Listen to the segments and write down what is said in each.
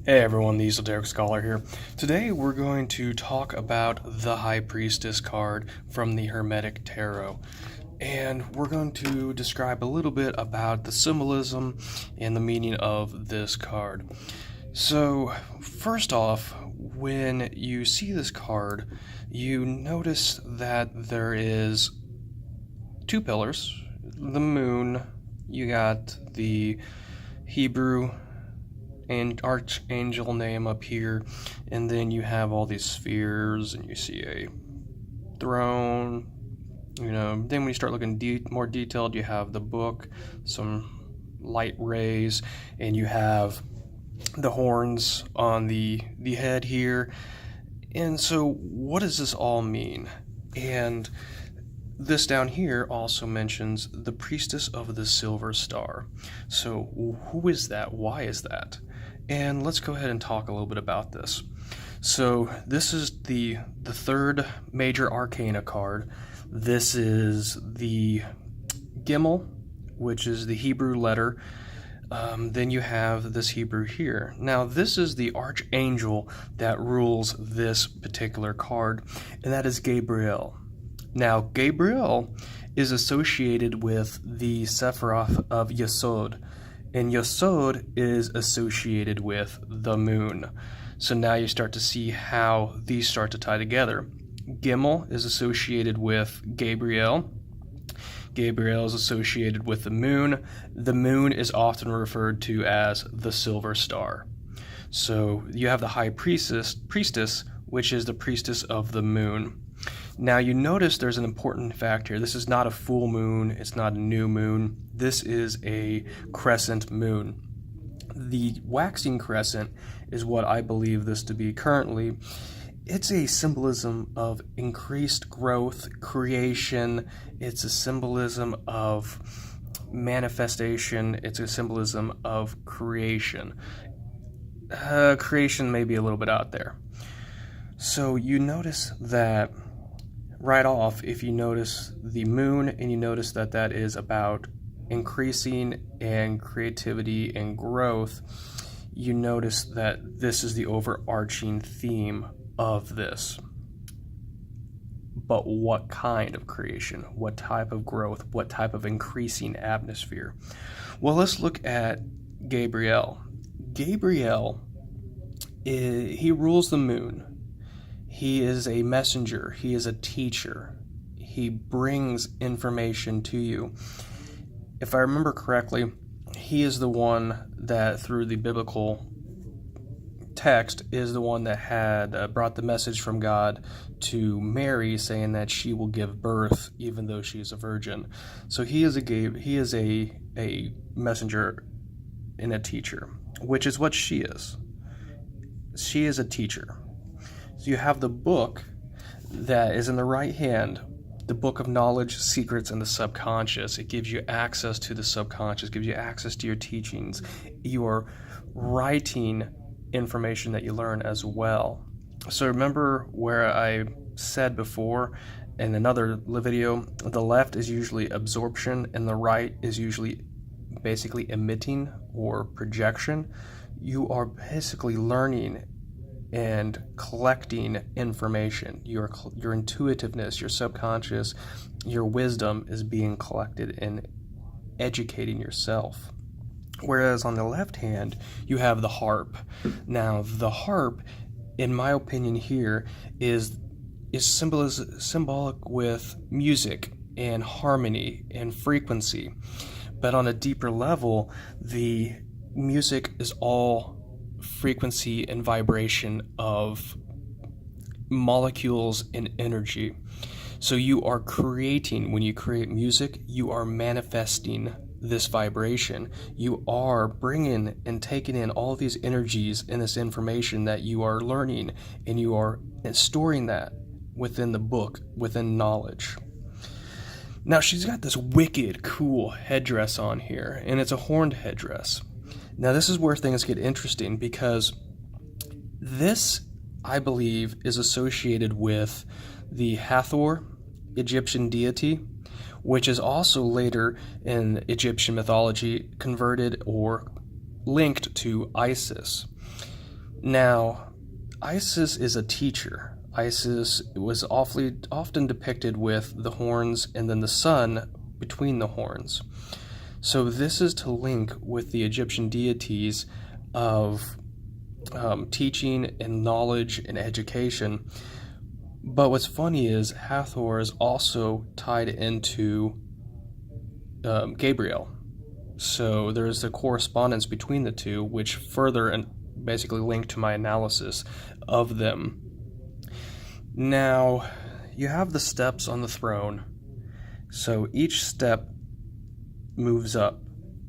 Hey everyone, the Esoteric Scholar here. Today we're going to talk about the High Priestess card from the Hermetic Tarot. And we're going to describe a little bit about the symbolism and the meaning of this card. So, first off, when you see this card, you notice that there is two pillars. The moon, you got the Hebrew and archangel name up here, and then you have all these spheres, and you see a throne. Then when you start looking more detailed, you have the book, some light rays, and you have the horns on the head here. And so what does this all mean? And this down here also mentions the priestess of the silver star. So who is that? Why is that? And let's go ahead and talk a little bit about this. So this is the third major arcana card. This is the Gimel, which is the Hebrew letter. Then you have this Hebrew here. Now this is the archangel that rules this particular card, and that is Gabriel. Now Gabriel is associated with the Sephiroth of Yesod, and Yesod is associated with the moon. So now you start to see how these start to tie together. Gimel is associated with Gabriel. Gabriel is associated with the moon. The moon is often referred to as the silver star. So you have the high priestess, which is the priestess of the moon. Now you notice there's an important fact here. This is not a full moon. It's not a new moon. This is a crescent moon. The waxing crescent is what I believe this to be currently. It's a symbolism of increased growth, creation. It's a symbolism of manifestation. It's a symbolism of creation. Creation may be a little bit out there. So you notice that right off, if you notice the moon and you notice that that is about increasing and creativity and growth, you notice that this is the overarching theme of this. But what kind of creation? What type of growth? What type of increasing atmosphere? Well, let's look at Gabriel. Gabriel, he rules the moon. He is a messenger. He is a teacher. He brings information to you. If I remember correctly, he is the one that, through the biblical text, is the one that had brought the message from God to Mary, saying that she will give birth even though she is a virgin. So he is a messenger and a teacher, which is what she is. She is a teacher. So you have the book that is in the right hand, the book of knowledge, secrets, and the subconscious. It gives you access to the subconscious, gives you access to your teachings. You are writing information that you learn as well. So remember where I said before in another video, the left is usually absorption and the right is usually basically emitting or projection. You are basically learning and collecting information. Your intuitiveness, your subconscious, your wisdom is being collected and educating yourself. Whereas on the left hand, you have the harp. Now, the harp, in my opinion here, is symbolic with music and harmony and frequency. But on a deeper level, the music is all frequency and vibration of molecules and energy. So you are creating, when you create music, you are manifesting this vibration. You are bringing and taking in all these energies and this information that you are learning, and you are storing that within the book, within knowledge. Now she's got this wicked cool headdress on here, and it's a horned headdress. Now this is where things get interesting, because this, I believe, is associated with the Hathor, Egyptian deity, which is also later in Egyptian mythology converted or linked to Isis. Now, Isis is a teacher. Isis was often depicted with the horns and then the sun between the horns. So this is to link with the Egyptian deities of teaching and knowledge and education. But what's funny is Hathor is also tied into Gabriel. So there's a correspondence between the two, which further and basically linked to my analysis of them. Now, you have the steps on the throne. So each step moves up.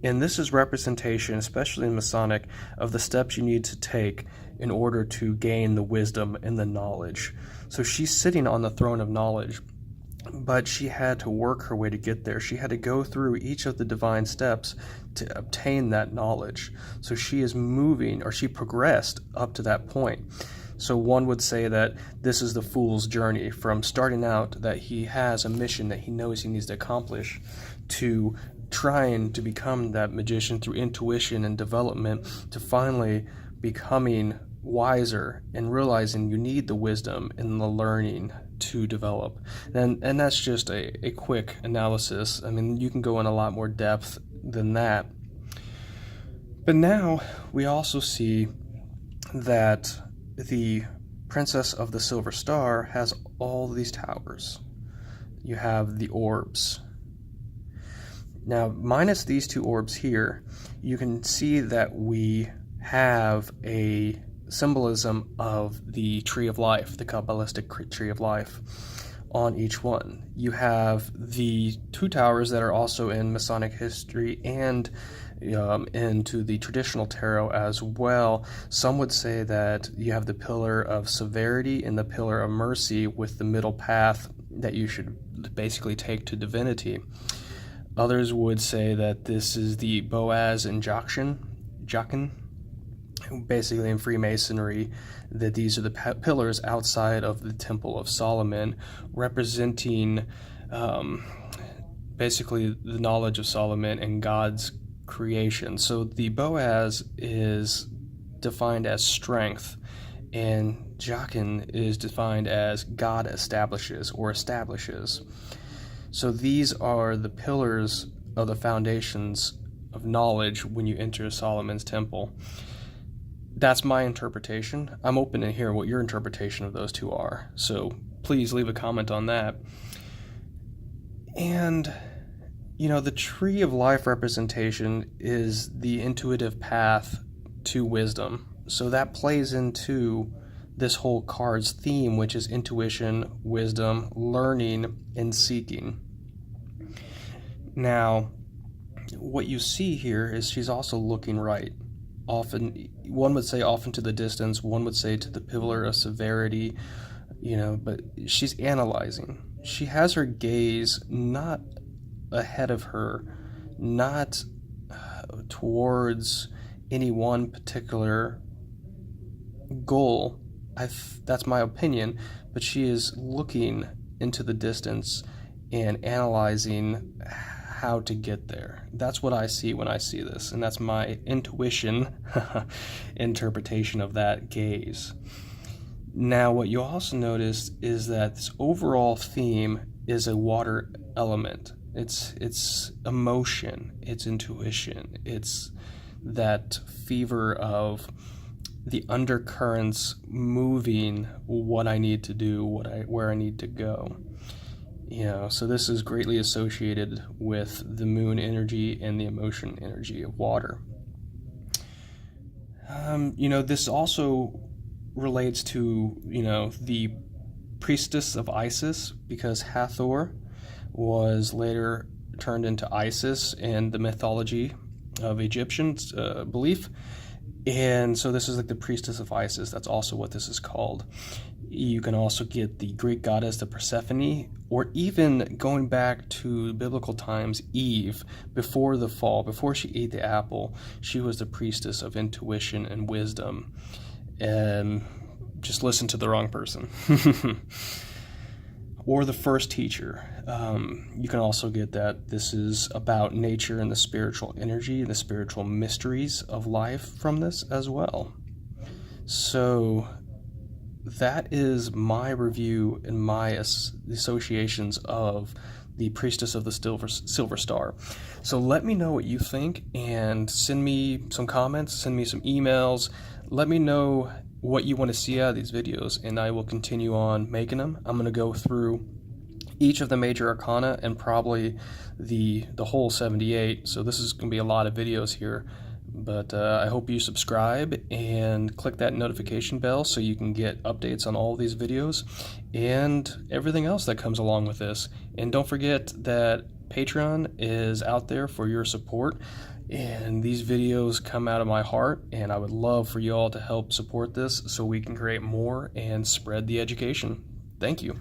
And this is representation, especially in Masonic, of the steps you need to take in order to gain the wisdom and the knowledge. So she's sitting on the throne of knowledge, but she had to work her way to get there. She had to go through each of the divine steps to obtain that knowledge. So she is moving, or she progressed up to that point. So one would say that this is the fool's journey from starting out that he has a mission that he knows he needs to accomplish to trying to become that magician through intuition and development to finally becoming wiser and realizing you need the wisdom and the learning to develop. And that's just a quick analysis. I mean, you can go in a lot more depth than that. But now we also see that the Princess of the Silver Star has all these towers. You have the orbs. Now, minus these two orbs here, you can see that we have a symbolism of the Tree of Life, the Kabbalistic Tree of Life, on each one. You have the two towers that are also in Masonic history and into the traditional tarot as well. Some would say that you have the pillar of severity and the pillar of mercy with the middle path that you should basically take to divinity. Others would say that this is the Boaz and Jachin, basically in Freemasonry, that these are the pillars outside of the Temple of Solomon, representing basically the knowledge of Solomon and God's creation. So the Boaz is defined as strength, and Jachin is defined as God establishes or establishes. So these are the pillars of the foundations of knowledge when you enter Solomon's temple. That's my interpretation. I'm open to hear what your interpretation of those two are. So please leave a comment on that. And, the Tree of Life representation is the intuitive path to wisdom. So that plays into this whole card's theme, which is intuition, wisdom, learning, and seeking. Now, what you see here is she's also looking right. Often, one would say often to the distance, one would say to the pillar of severity, but she's analyzing. She has her gaze not ahead of her, not towards any one particular goal. That's my opinion, but she is looking into the distance and analyzing how to get there. That's what I see when I see this, and that's my intuition interpretation of that gaze. Now, what you also notice is that this overall theme is a water element. It's emotion, it's intuition, it's that fever of the undercurrents moving what I need to do, where I need to go. So this is greatly associated with the moon energy and the emotion energy of water. This also relates to, the priestess of Isis, because Hathor was later turned into Isis in the mythology of Egyptians belief. And so this is like the priestess of Isis. That's also what this is called. You can also get the Greek goddess, the Persephone, or even going back to biblical times, Eve, before the fall, before she ate the apple, she was the priestess of intuition and wisdom. And just listen to the wrong person. Or the first teacher. You can also get that this is about nature and the spiritual energy and the spiritual mysteries of life from this as well. So that is my review and my associations of the Priestess of the Silver Star. So let me know what you think and send me some comments, send me some emails. Let me know what you want to see out of these videos, and I will continue on making them. I'm going to go through each of the major arcana and probably the whole 78. So this is going to be a lot of videos here. But I hope you subscribe and click that notification bell so you can get updates on all of these videos and everything else that comes along with this. And don't forget that Patreon is out there for your support, and these videos come out of my heart, and I would love for you all to help support this so we can create more and spread the education. Thank you.